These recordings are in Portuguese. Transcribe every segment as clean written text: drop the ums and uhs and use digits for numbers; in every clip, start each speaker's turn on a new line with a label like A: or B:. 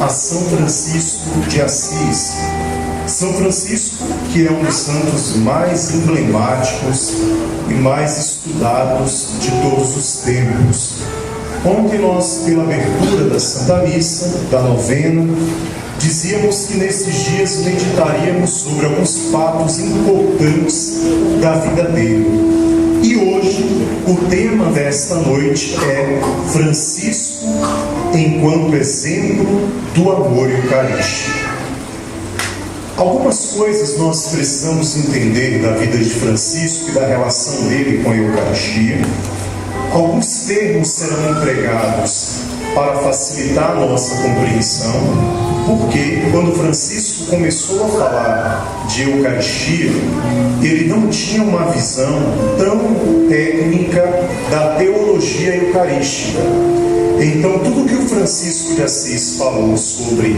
A: a São Francisco de Assis. São Francisco, que é um dos santos mais emblemáticos e mais estudados de todos os tempos. Ontem nós, pela abertura da Santa Missa, da novena, dizíamos que nesses dias meditaríamos sobre alguns fatos importantes da vida dele. E hoje, o tema desta noite é Francisco enquanto exemplo do amor eucarístico. Algumas coisas nós precisamos entender da vida de Francisco e da relação dele com a Eucaristia. Alguns termos serão empregados para facilitar a nossa compreensão, porque quando Francisco começou a falar de Eucaristia, ele não tinha uma visão tão técnica da teologia eucarística. Então, tudo que o Francisco de Assis falou sobre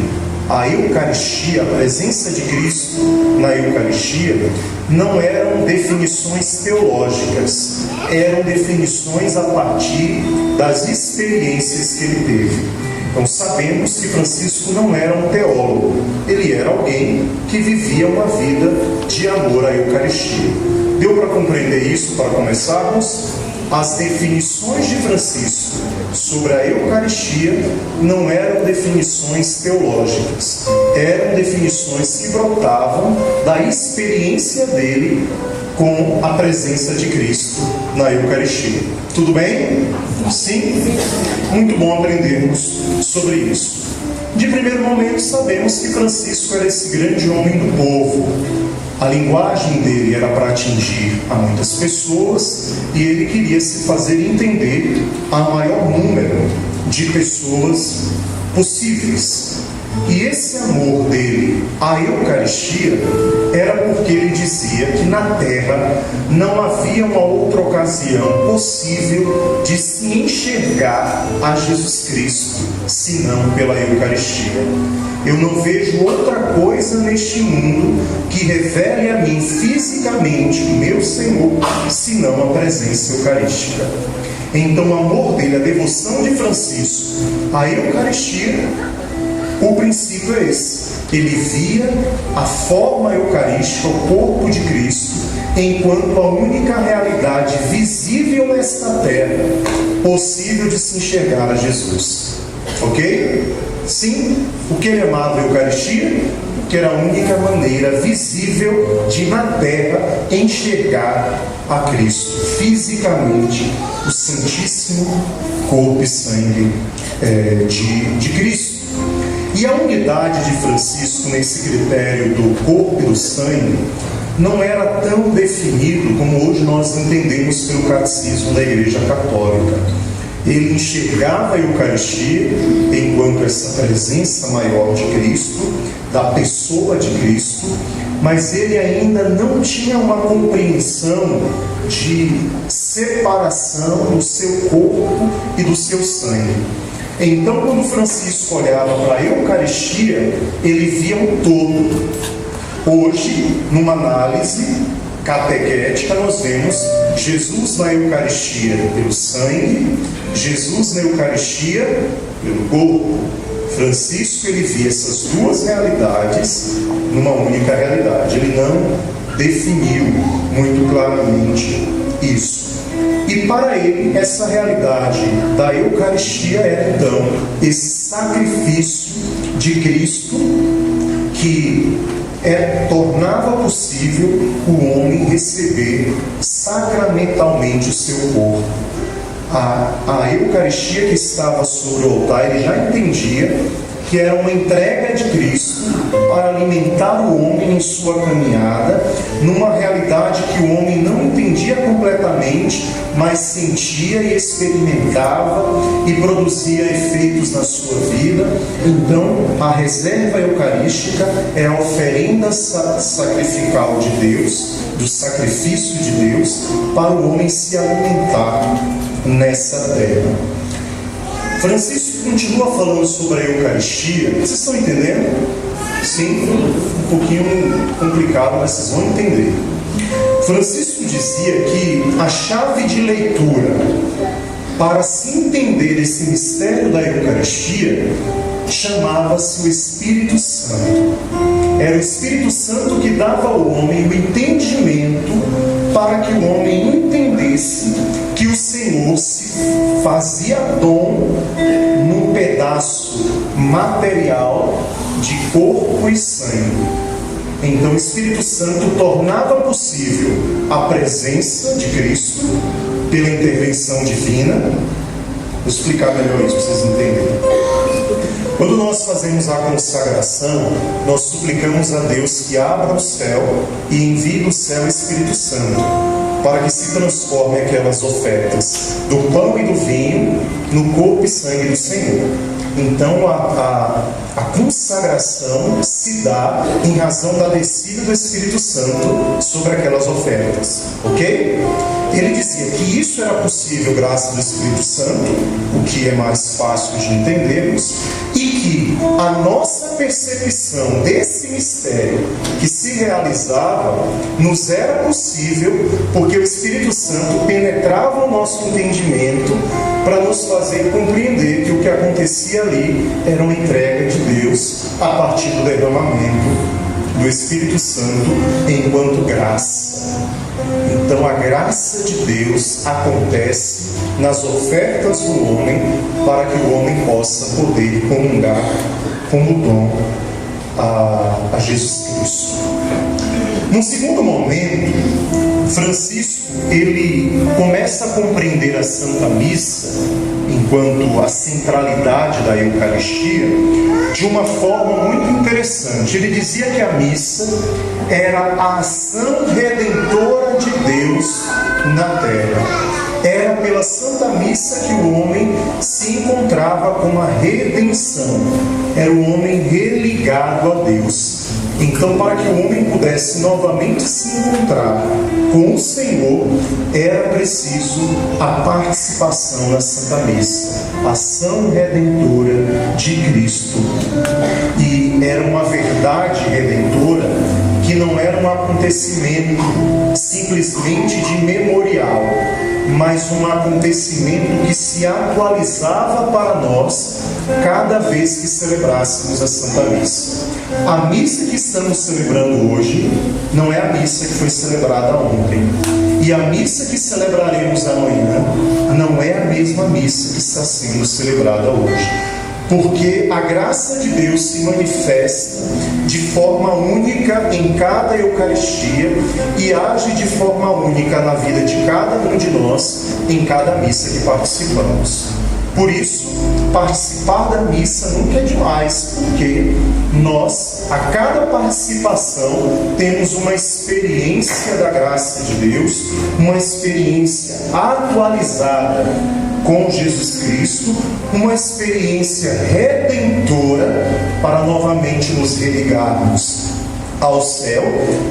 A: a Eucaristia, a presença de Cristo na Eucaristia, não eram definições teológicas, eram definições a partir das experiências que ele teve. Então sabemos que Francisco não era um teólogo, ele era alguém que vivia uma vida de amor à Eucaristia. Deu para compreender isso para começarmos? As definições de Francisco sobre a Eucaristia não eram definições teológicas, eram definições que brotavam da experiência dele com a presença de Cristo na Eucaristia. Tudo bem? Sim? Muito bom aprendermos sobre isso. De primeiro momento, sabemos que Francisco era esse grande homem do povo. A linguagem dele era para atingir a muitas pessoas e ele queria se fazer entender a maior número de pessoas possíveis. E esse amor dele à Eucaristia era porque ele dizia que na Terra não havia uma outra ocasião possível de se enxergar a Jesus Cristo, senão pela Eucaristia. Eu não vejo outra coisa neste mundo que revele a mim fisicamente o meu Senhor, senão a presença eucarística. Então o amor dele, a devoção de Francisco à Eucaristia, o princípio é esse. Ele via a forma eucarística, o corpo de Cristo, enquanto a única realidade visível nesta terra, possível de se enxergar a Jesus. Ok? Sim, o que ele amava a Eucaristia, que era a única maneira visível de na terra enxergar a Cristo, fisicamente, o Santíssimo Corpo e Sangue de Cristo. E a unidade de Francisco nesse critério do corpo e do sangue não era tão definido como hoje nós entendemos pelo catecismo da Igreja Católica. Ele enxergava a Eucaristia enquanto essa presença maior de Cristo, da pessoa de Cristo, mas ele ainda não tinha uma compreensão de separação do seu corpo e do seu sangue. Então, quando Francisco olhava para a Eucaristia, ele via um todo. Hoje, numa análise catequética, nós vemos Jesus na Eucaristia pelo sangue, Jesus na Eucaristia pelo corpo. Francisco, ele via essas duas realidades numa única realidade. Ele não definiu muito claramente isso. E para ele, essa realidade da Eucaristia era então esse sacrifício de Cristo que tornava possível o homem receber sacramentalmente o seu corpo. A Eucaristia que estava sobre o altar, ele já entendia que era uma entrega de Cristo para alimentar o homem em sua caminhada, numa realidade que o homem não entendia completamente, mas sentia e experimentava e produzia efeitos na sua vida. Então, a reserva eucarística é a oferenda sacrificial de Deus, do sacrifício de Deus, para o homem se alimentar nessa terra. Francisco continua falando sobre a Eucaristia. Vocês estão entendendo? Sim, um pouquinho complicado, mas vocês vão entender. Francisco dizia que a chave de leitura para se entender esse mistério da Eucaristia chamava-se o Espírito Santo. Era o Espírito Santo que dava ao homem o entendimento para que o homem entendesse que o Senhor se fazia dom num pedaço material de corpo e sangue. Então o Espírito Santo tornava possível a presença de Cristo pela intervenção divina. Vou explicar melhor isso para vocês entenderem. Quando nós fazemos a consagração, nós suplicamos a Deus que abra o céu e envie do céu o Espírito Santo, para que se transforme aquelas ofertas do pão e do vinho no corpo e sangue do Senhor. Então a consagração se dá em razão da descida do Espírito Santo sobre aquelas ofertas, ok? Ele dizia que isso era possível graças ao Espírito Santo, o que é mais fácil de entendermos, e que a nossa percepção desse mistério que se realizava nos era possível porque o Espírito Santo penetrava o nosso entendimento para nos fazer compreender que o que acontecia ali era uma entrega de Deus a partir do derramamento do Espírito Santo enquanto graça. Então a graça de Deus acontece nas ofertas do homem para que o homem possa poder comungar como dom a Jesus Cristo. Num segundo momento, Francisco ele começa a compreender a Santa Missa enquanto a centralidade da Eucaristia de uma forma muito interessante. Ele dizia que a missa era a ação redentora de Deus na terra. Era pela Santa Missa que o homem se encontrava com a redenção. Era o homem religado a Deus. Então, para que o homem pudesse novamente se encontrar com o Senhor, era preciso a participação na Santa Missa, a ação redentora de Cristo. E era uma verdade redentora que não era um acontecimento simplesmente de memorial, mas um acontecimento que se atualizava para nós cada vez que celebrássemos a Santa Missa. A missa que estamos celebrando hoje não é a missa que foi celebrada ontem. E a missa que celebraremos amanhã não é a mesma missa que está sendo celebrada hoje. Porque a graça de Deus se manifesta de forma única em cada Eucaristia e age de forma única na vida de cada um de nós em cada missa que participamos. Por isso, participar da missa nunca é demais, porque nós, a cada participação, temos uma experiência da graça de Deus, uma experiência atualizada com Jesus Cristo, uma experiência redentora para novamente nos religarmos ao céu,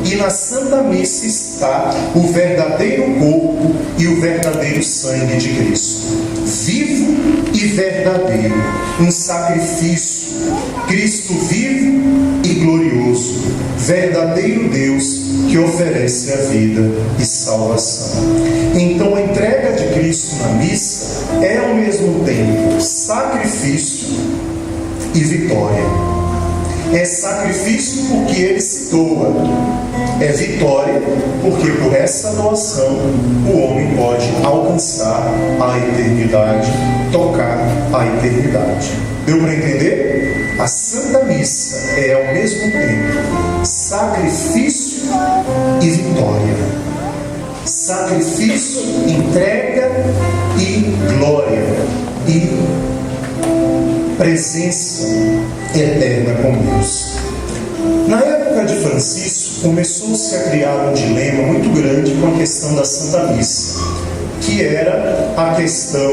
A: e na Santa Missa está o verdadeiro corpo e o verdadeiro sangue de Cristo, vivo e verdadeiro, um sacrifício, Cristo vivo e glorioso, verdadeiro Deus que oferece a vida e salvação. Então a entrega de Cristo na missa é ao mesmo tempo sacrifício e vitória. É sacrifício porque ele se doa. É vitória porque por essa doação o homem pode alcançar a eternidade, tocar a eternidade. Deu para entender? A Santa Missa é ao mesmo tempo sacrifício e vitória. Sacrifício, entrega e glória. E presença eterna com Deus. Na época de Francisco, começou-se a criar um dilema muito grande com a questão da Santa Missa, que era a questão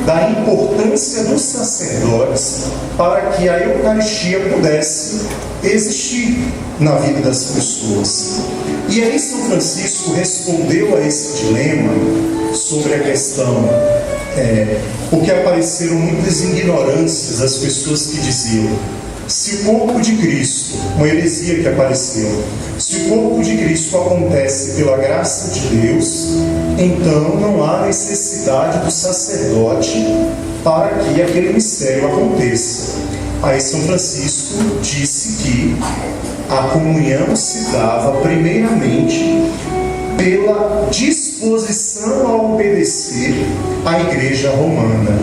A: da importância dos sacerdotes para que a Eucaristia pudesse existir na vida das pessoas. E aí São Francisco respondeu a esse dilema sobre a questão porque apareceram muitas ignorâncias das pessoas que diziam: se o corpo de Cristo, uma heresia que apareceu, se o corpo de Cristo acontece pela graça de Deus, então não há necessidade do sacerdote para que aquele mistério aconteça. Aí São Francisco disse que a comunhão se dava primeiramente pela disposição a obedecer à Igreja Romana.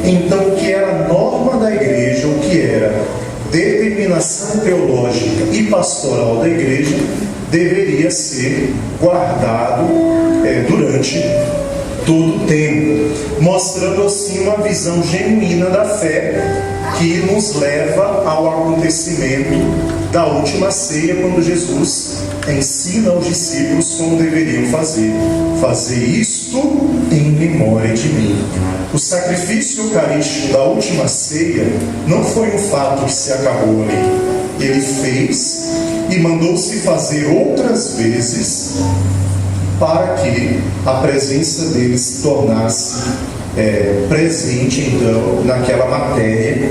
A: Então, o que era norma da Igreja, o que era determinação teológica e pastoral da Igreja, deveria ser guardado durante todo o tempo, mostrando assim uma visão genuína da fé que nos leva ao acontecimento da última ceia, quando Jesus ensina aos discípulos como deveriam fazer. Fazer isto em memória de mim. O sacrifício eucarístico da última ceia não foi um fato que se acabou ali. Ele fez e mandou-se fazer outras vezes para que a presença dele se tornasse presente, então, naquela matéria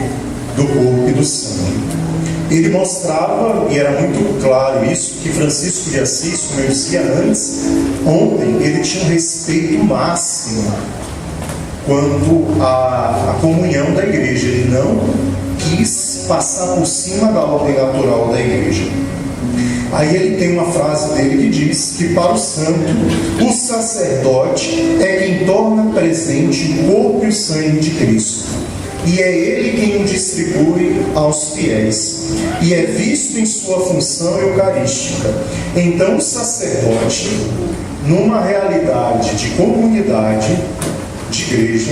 A: do corpo e do sangue. Ele mostrava, e era muito claro isso, que Francisco de Assis, como eu dizia antes, ontem, ele tinha um respeito máximo quanto à comunhão da igreja. Ele não quis passar por cima da ordem natural da igreja. Aí ele tem uma frase dele que diz que para o santo, o sacerdote é quem torna presente o corpo e o sangue de Cristo. E é ele quem o distribui aos fiéis. E é visto em sua função eucarística. Então o sacerdote, numa realidade de comunidade, de igreja,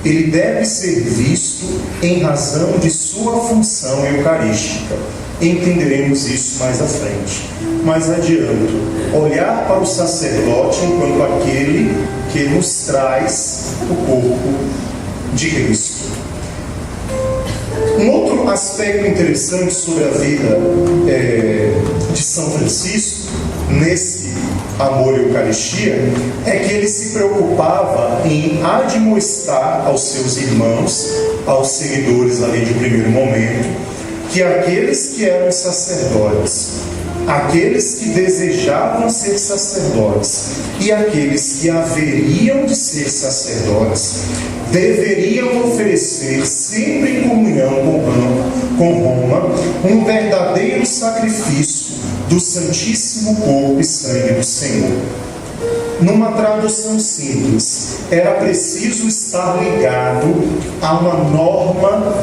A: ele deve ser visto em razão de sua função eucarística. Entenderemos isso mais à frente. Mais adiante, olhar para o sacerdote enquanto aquele que nos traz o corpo de Cristo. Um outro aspecto interessante sobre a vida de São Francisco, nesse amor à Eucaristia, é que ele se preocupava em admoestar aos seus irmãos, aos seguidores ali de primeiro momento, que aqueles que eram sacerdotes, aqueles que desejavam ser sacerdotes e aqueles que haveriam de ser sacerdotes, deveriam oferecer, sempre em comunhão com Roma, um verdadeiro sacrifício do Santíssimo Corpo e Sangue do Senhor. Numa tradução simples, era preciso estar ligado a uma norma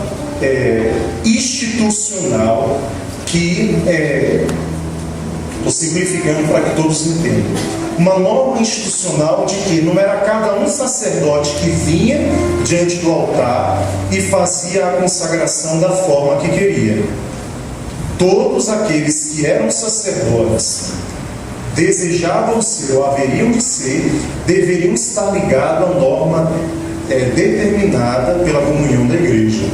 A: institucional que, estou simplificando para que todos entendam, uma norma institucional de que não era cada um sacerdote que vinha diante do altar e fazia a consagração da forma que queria. Todos aqueles que eram sacerdotes, desejavam ser ou haveriam de ser, deveriam estar ligados à norma determinada pela comunhão da igreja.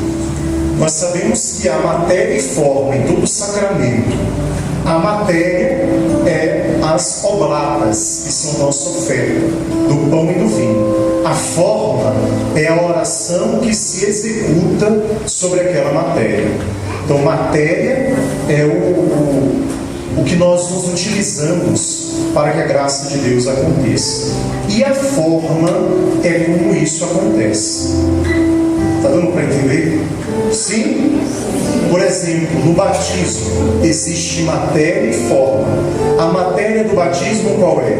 A: Nós sabemos que a matéria e forma em todo o sacramento, a matéria é as oblatas, que são nossa oferta, do pão e do vinho. A forma é a oração que se executa sobre aquela matéria. Então, matéria é o que nós nos utilizamos para que a graça de Deus aconteça. E a forma é como isso acontece. Está dando para entender? Sim? Por exemplo, no batismo existe matéria e forma. A matéria do batismo qual é?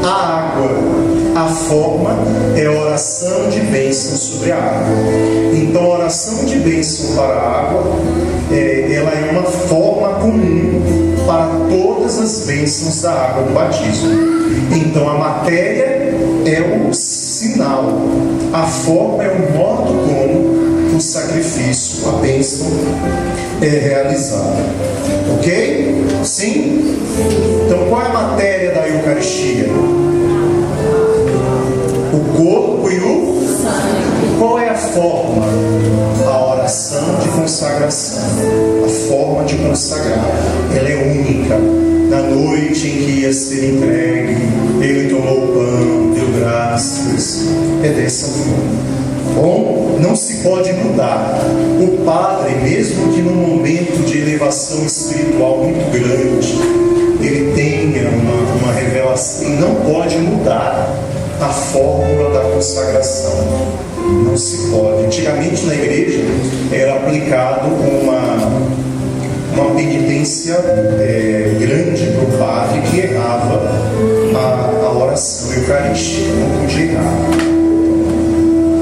A: A água. A forma é a oração de bênção sobre a água. Então a oração de bênção para a água, ela é uma forma comum para todas as bênçãos da água do batismo. Então a matéria é o sinal, a forma é o modo como o sacrifício, a bênção é realizada. Ok? Sim? Então qual é a matéria da Eucaristia? O corpo e o sangue. Qual é a forma? A oração de consagração. A forma de consagrar. Ela é única. Na noite em que ia ser entregue, ele tomou o pão, deu graças. É dessa forma. Bom, não se pode mudar. O padre, mesmo que num momento de elevação espiritual muito grande, ele tenha uma revelação, ele não pode mudar a fórmula da consagração. Não se pode. Antigamente na igreja aplicado uma penitência grande para o padre que errava a oração eucarística, não podia errar.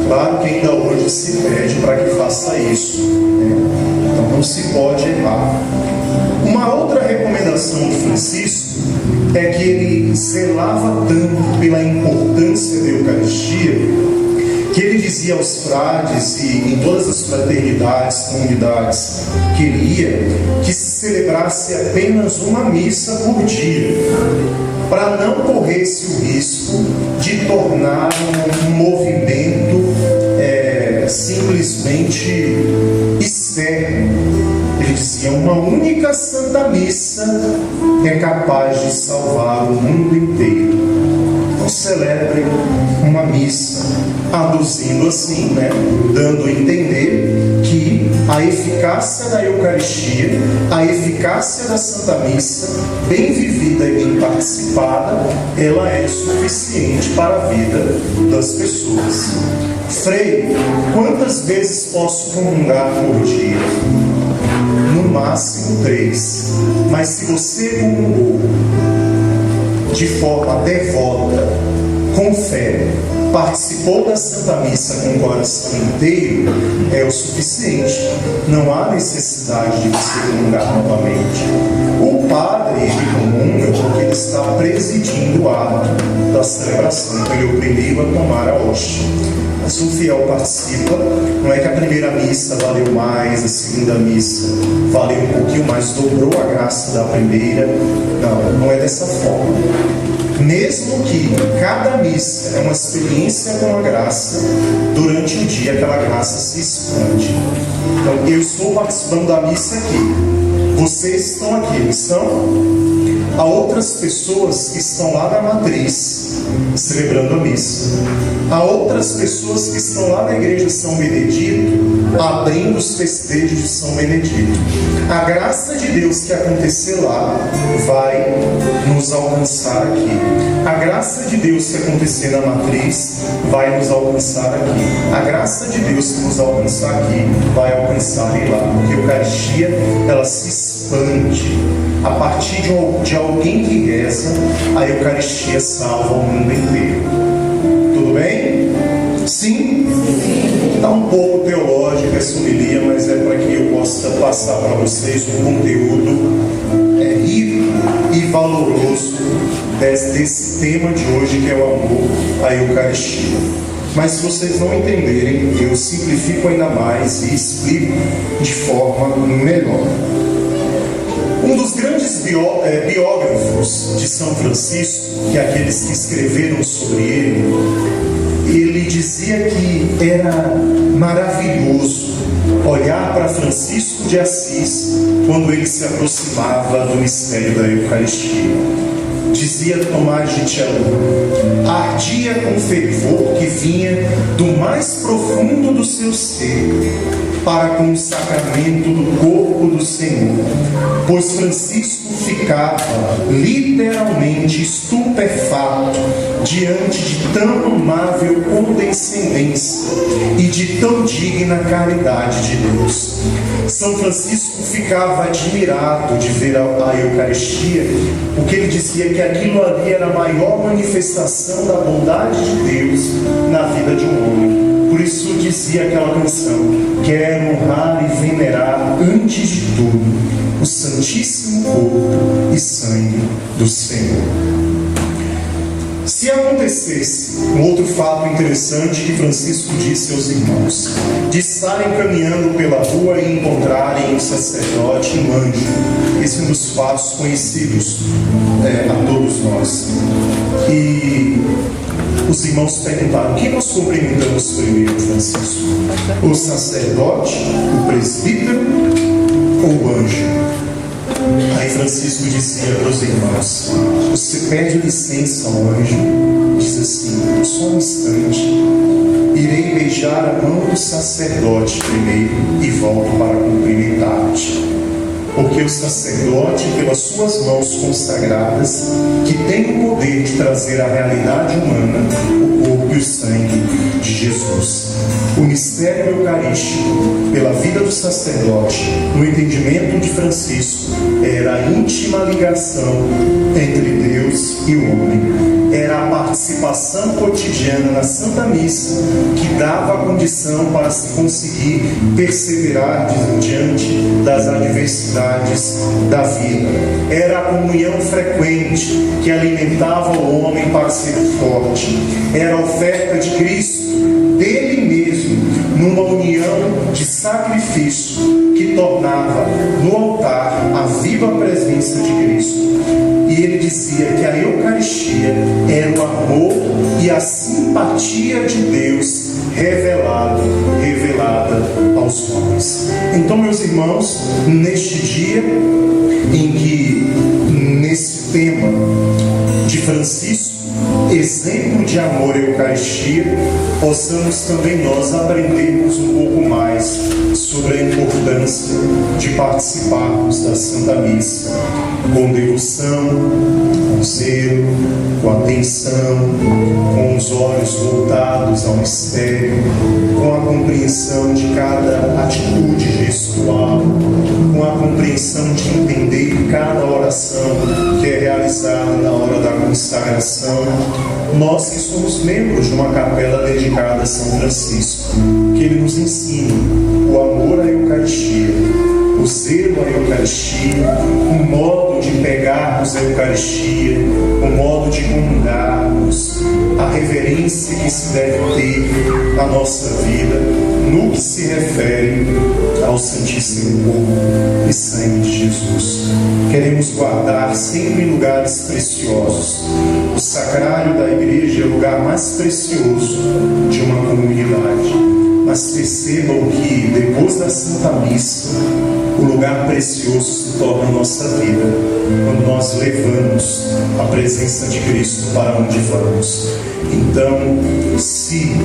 A: Claro que ainda hoje se pede para que faça isso, né? Então não se pode errar. Uma outra recomendação de Francisco é que ele zelava tanto pela importância da Eucaristia, que ele dizia aos frades e em todas as fraternidades, comunidades que ele ia, que se celebrasse apenas uma missa por dia, para não correr-se o risco de tornar um movimento simplesmente externo. Ele dizia: uma única Santa Missa é capaz de salvar o mundo inteiro. Então celebrem uma missa, aduzindo assim, né? Dando a entender que a eficácia da Eucaristia, a eficácia da Santa Missa, bem vivida e bem participada, ela é suficiente para a vida das pessoas. Frei, quantas vezes posso comungar por dia? No máximo 3. Mas se você comungou de forma devota, com fé, participou da Santa Missa com o coração inteiro, é o suficiente. Não há necessidade de você comungar novamente. O padre, ele comunga porque ele está presidindo o ato da celebração, então ele é o primeiro a tomar a hóstia. Mas se um fiel participa, não é que a primeira missa valeu mais, a segunda missa valeu um pouquinho mais, dobrou a graça da primeira. Não, não é dessa forma. Mesmo que cada missa é uma experiência com a graça, durante o dia aquela graça se expande. Então, eu estou participando da missa aqui, vocês estão aqui, não estão? Há outras pessoas que estão lá na matriz, celebrando a missa. Há outras pessoas que estão lá na igreja de São Benedito, abrindo os festejos de São Benedito. A graça de Deus que acontecer lá vai nos alcançar aqui. A graça de Deus que acontecer na matriz vai nos alcançar aqui. A graça de Deus que nos alcançar aqui vai alcançar ele lá, porque a Eucaristia, ela se expande. A partir de alguém que reza, a Eucaristia salva o mundo inteiro. Tudo bem? Sim? Está um pouco teológica essa homilia, mas é para que eu possa passar para vocês um conteúdo rico e valoroso desse tema de hoje, que é o amor à Eucaristia. Mas se vocês não entenderem, eu simplifico ainda mais e explico de forma melhor. Um dos grandes biógrafos de São Francisco, que é aqueles que escreveram sobre ele dizia que era maravilhoso olhar para Francisco de Assis quando ele se aproximava do mistério da Eucaristia. Dizia Tomás de Cello: ardia com fervor que vinha do mais profundo do seu ser para com o sacramento do corpo do Senhor, pois Francisco ficava literalmente estupefato diante de tão amável condescendência e de tão digna caridade de Deus. São Francisco ficava admirado de ver a Eucaristia, porque ele dizia que aquilo ali era a maior manifestação da bondade de Deus na vida de um homem. Por isso dizia aquela canção: quero honrar e venerar antes de tudo o Santíssimo corpo e sangue do Senhor. Se acontecesse um outro fato interessante que Francisco disse aos irmãos, de estarem caminhando pela rua e encontrarem um sacerdote e um anjo, esse é um dos fatos conhecidos a todos nós. E os irmãos perguntaram: quem nós cumprimentamos primeiro, Francisco? O sacerdote, o presbítero ou o anjo? Aí Francisco dizia para os irmãos: você pede licença ao anjo, diz assim: só um instante, irei beijar a mão do sacerdote primeiro e volto para cumprimentar-te. Porque o sacerdote, pelas suas mãos consagradas, que tem o poder de trazer à realidade humana o corpo e o sangue de Jesus. O mistério eucarístico, pela vida do sacerdote, no entendimento de Francisco, era a íntima ligação entre Deus e o homem. Era a participação cotidiana na Santa Missa que dava a condição para se conseguir perseverar diante das adversidades da vida. Era a comunhão frequente que alimentava o homem para ser forte. Era a oferta de Cristo, dele mesmo, numa união de sacrifício que tornava no altar a viva presença de Cristo. E ele dizia que a Eucaristia era o amor e a simpatia de Deus revelada aos homens. Então, meus irmãos, neste dia em que, nesse tema de Francisco, exemplo de amor à Eucaristia, possamos também nós aprendermos um pouco mais sobre a importância de participarmos da Santa Missa com devoção, com zelo, com atenção, com os olhos voltados ao mistério, com a compreensão de cada atitude gestual, com a compreensão de entender cada oração que é realizada na hora da consagração. Nós que somos membros de uma capela dedicada a São Francisco, que ele nos ensine o amor à Eucaristia, o zelo à Eucaristia, o modo de pegarmos a Eucaristia, o modo de comungarmos, a reverência que se deve ter na nossa vida no que se refere ao Santíssimo Corpo e Sangue de Jesus. Queremos guardar sempre lugares preciosos. O sacrário da igreja é o lugar mais precioso de uma comunidade. Mas percebam que depois da Santa Missa, o lugar precioso se torna a nossa vida, quando nós levamos a presença de Cristo para onde vamos. Então, se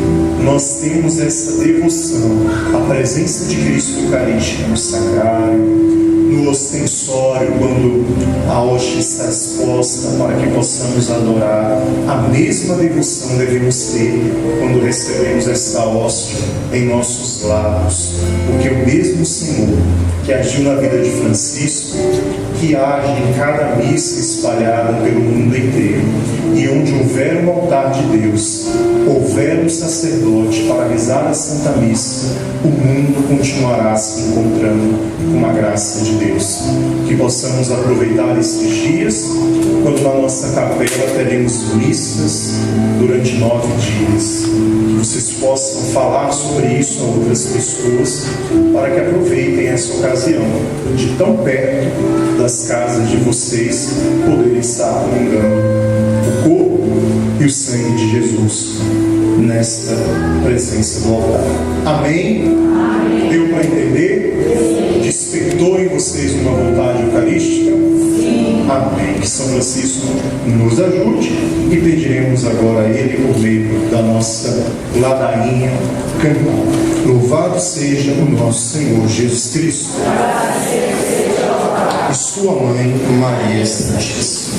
A: nós temos essa devoção à presença de Cristo Eucarística no sacrário, no ostensório, quando a hóstia está exposta para que possamos adorar, a mesma devoção devemos ter quando recebemos esta hóstia em nossos lábios, porque o mesmo Senhor que agiu na vida de Francisco, que age em cada missa espalhada pelo mundo inteiro, e onde houver um altar de Deus, houver um sacerdote para rezar a Santa Missa, o mundo continuará se encontrando com a graça de Deus. Que possamos aproveitar esses dias, quando na nossa capela teremos missas durante 9 dias. Que vocês possam falar sobre isso a outras pessoas, para que aproveitem essa ocasião de tão perto das casas de vocês poderem estar comungando o corpo e o sangue de Jesus nesta presença do altar. Amém? Amém. Deu para entender? Despertou em vocês uma vontade eucarística? Sim. Amém. Que São Francisco nos ajude, e pediremos agora a Ele por meio da nossa ladainha cantar. Louvado seja o nosso Senhor Jesus Cristo e sua mãe Maria Santíssima.